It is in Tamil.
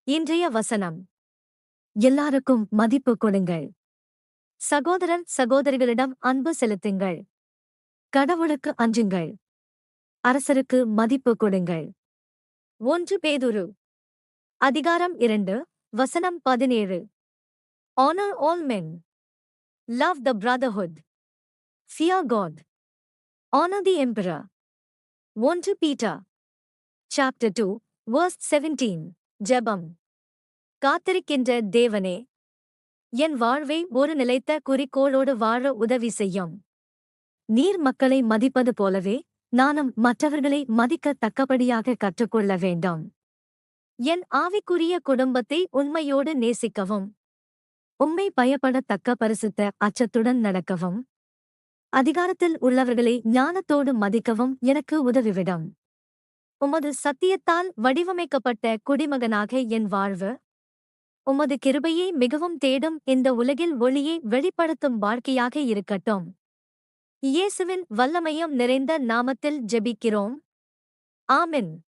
இன்றைய வசனம். எல்லாருக்கும் மதிப்பு கொடுங்கள். சகோதரர் சகோதரிகளிடம் அன்பு செலுத்துங்கள். கடவுளுக்கு அஞ்சுங்கள். அரசருக்கு மதிப்பு கொடுங்கள். 1 பேதுரு அதிகாரம் 2 வசனம் 17. Honor all men. Love the brotherhood. Fear God. Honor the emperor. 1 Peter chapter 2 verse 17. ஜெபம். காத்திருக்கின்ற தேவனே, என் வாழ்வை ஒரு நிலைத்த குறிக்கோளோடு வாழ உதவி செய்யும். நீர் மக்களை மதிப்பது போலவே நானும் மற்றவர்களை மதிக்கத் தக்கபடியாக கற்றுக்கொள்ள வேண்டும். என் ஆவிக்குரிய குடும்பத்தை உண்மையோடு நேசிக்கவும், உம்மை பயப்படத்தக்க பரிசுத்த அச்சத்துடன் நடக்கவும், அதிகாரத்தில் உள்ளவர்களை ஞானத்தோடு மதிக்கவும் எனக்கு உதவிவிடும். உமது சத்தியத்தால் வடிவமைக்கப்பட்ட குடிமகனாக என் வாழ்வு, உமது கிருபையை மிகவும் தேடும் இந்த உலகில் ஒளியை வெளிப்படுத்தும் வாழ்க்கையாக இருக்கட்டும். இயேசுவின் வல்லமையும் நிறைந்த நாமத்தில் ஜெபிக்கிறோம். ஆமென்.